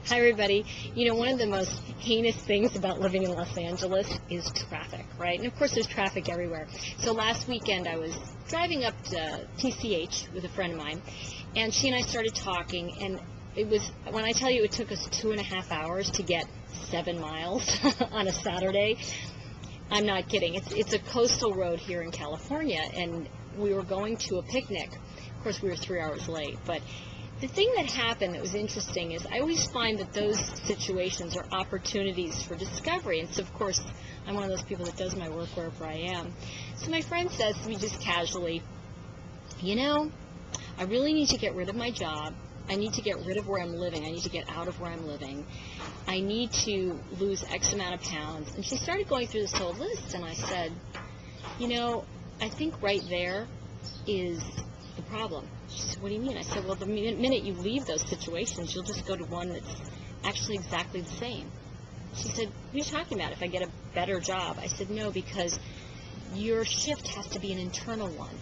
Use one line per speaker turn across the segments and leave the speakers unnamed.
Hi, everybody. You know, one of the most heinous things about living in Los Angeles is traffic, right? And of course, there's traffic everywhere. So last weekend, I was driving up to PCH with a friend of mine, and she and I started talking, and it was, when I tell you it took us 2.5 hours to get 7 miles on a Saturday, I'm not kidding. It's a coastal road here in California, and we were going to a picnic. Of course, we were 3 hours late, but the thing that happened that was interesting is I always find that those situations are opportunities for discovery. And so, of course, I'm one of those people that does my work wherever I am. So my friend says to me just casually, you know, I really need to get rid of my job. I need to get rid of where I'm living. I need to get out of where I'm living. I need to lose X amount of pounds. And she started going through this whole list, and I said, you know, I think right there is the problem. She said, what do you mean? I said, well, the minute you leave those situations, you'll just go to one that's actually exactly the same. She said, what are you talking about? If I get a better job? I said, no, because your shift has to be an internal one.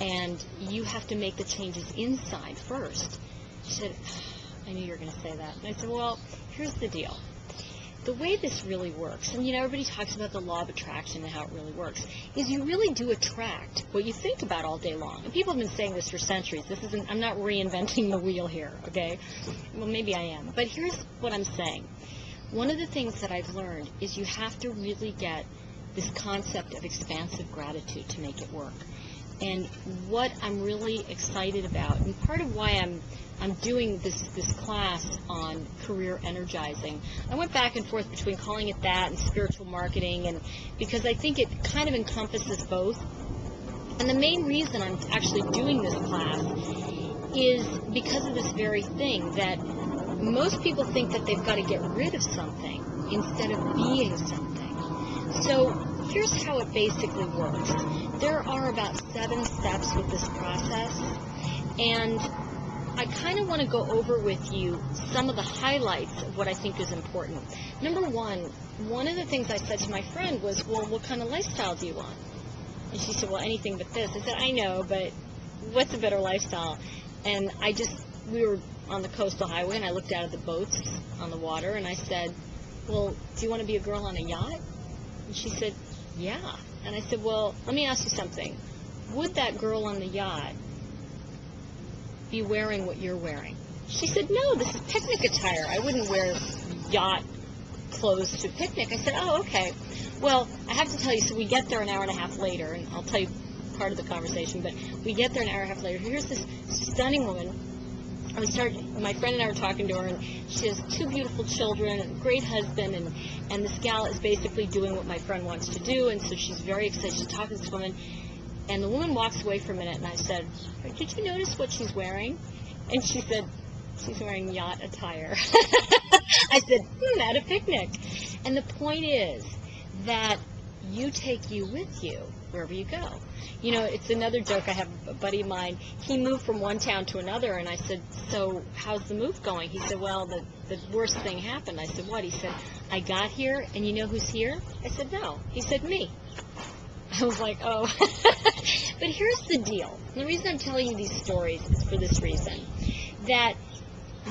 And you have to make the changes inside first. She said, I knew you were going to say that. And I said, well, here's the deal. The way this really works, and you know, everybody talks about the law of attraction and how it really works, is you really do attract what you think about all day long. And people have been saying this for centuries. This isn't, I'm not reinventing the wheel here, okay? Well, maybe I am. But here's what I'm saying. One of the things that I've learned is you have to really get this concept of expansive gratitude to make it work. And what I'm really excited about, and part of why I'm doing this class on career energizing. I went back and forth between calling it that and spiritual marketing, and because I think it kind of encompasses both. And the main reason I'm actually doing this class is because of this very thing, that most people think that they've got to get rid of something instead of being something. So here's how it basically works. There are about 7 steps with this process, and I kind of want to go over with you some of the highlights of what I think is important. Number one of the things I said to my friend was, well, what kind of lifestyle do you want? And she said, well, anything but this. I said, I know, but what's a better lifestyle? And we were on the coastal highway, and I looked out at the boats on the water, and I said, well, do you want to be a girl on a yacht? And she said, yeah. And I said, well, let me ask you something. Would that girl on the yacht be wearing what you're wearing? She said, no, this is picnic attire. I wouldn't wear yacht clothes to picnic. I said, oh, okay. Well, I have to tell you, so we get there an hour and a half later, and I'll tell you part of the conversation, but we get there an hour and a half later. Here's this stunning woman. My friend and I were talking to her, and she has 2 beautiful children and a great husband, and this gal is basically doing what my friend wants to do, and so she's very excited. She's talking to this woman, and the woman walks away for a minute, and I said, did you notice what she's wearing? And she said, she's wearing yacht attire. I said, at a picnic. And the point is that you take you with you wherever you go. You know, it's another joke. I have a buddy of mine. He moved from one town to another, and I said, so how's the move going? He said, well, the worst thing happened. I said, what? He said, I got here, and you know who's here? I said, no. He said, me. I was like, oh. But here's the deal. The reason I'm telling you these stories is for this reason, that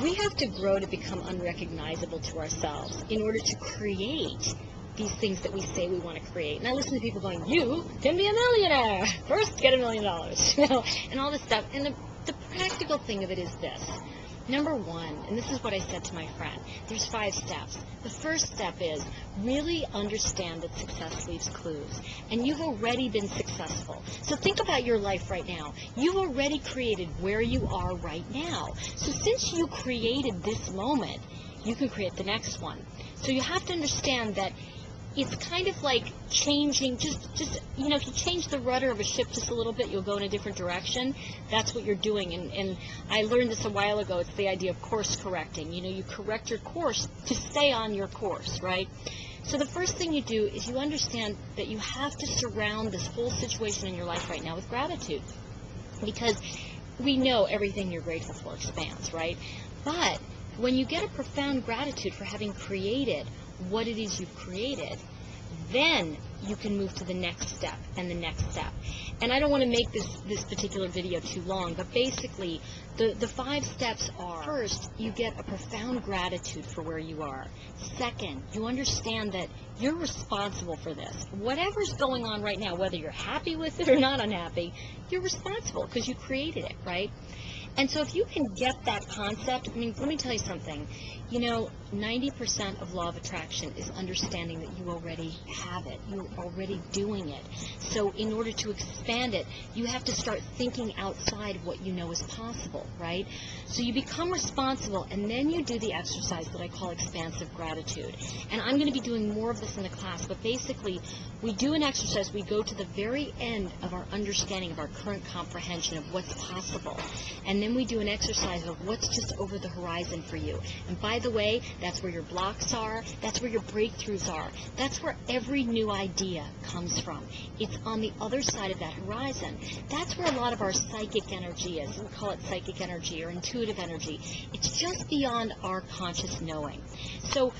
we have to grow to become unrecognizable to ourselves in order to create these things that we say we want to create. And I listen to people going, you can be a millionaire. First, get $1 million, you know, and all this stuff. And the practical thing of it is this. Number one, and this is what I said to my friend, there's 5 steps. The first step is really understand that success leaves clues. And you've already been successful. So think about your life right now. You've already created where you are right now. So since you created this moment, you can create the next one. So you have to understand that it's kind of like changing, just you know, if you change the rudder of a ship just a little bit, you'll go in a different direction. That's what you're doing. And I learned this a while ago. It's the idea of course correcting. You know, you correct your course to stay on your course, right? So the first thing you do is you understand that you have to surround this whole situation in your life right now with gratitude. Because we know everything you're grateful for expands, right? But when you get a profound gratitude for having created what it is you've created, then you can move to the next step and the next step. And I don't want to make this particular video too long, but basically the 5 steps are: first, you get a profound gratitude for where you are. Second, you understand that you're responsible for this. Whatever's going on right now, whether you're happy with it or not unhappy, you're responsible because you created it, right? And so if you can get that concept, I mean, let me tell you something. 90% of law of attraction is understanding that you already have it. You're already doing it. So in order to expand it, you have to start thinking outside of what you know is possible, right? So you become responsible, and then you do the exercise that I call expansive gratitude. And I'm going to be doing more of this in the class, but basically we do an exercise. We go to the very end of our understanding of our current comprehension of what's possible. And then we do an exercise of what's just over the horizon for you. And by the way, that's where your blocks are. That's where your breakthroughs are. That's where every new idea comes from. It's on the other side of that horizon. That's where a lot of our psychic energy is. We call it psychic energy or intuitive energy. It's just beyond our conscious knowing. So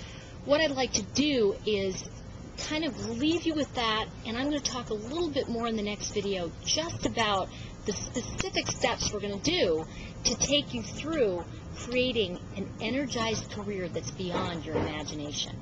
what I'd like to do is kind of leave you with that, and I'm going to talk a little bit more in the next video just about the specific steps we're going to do to take you through creating an energized career that's beyond your imagination.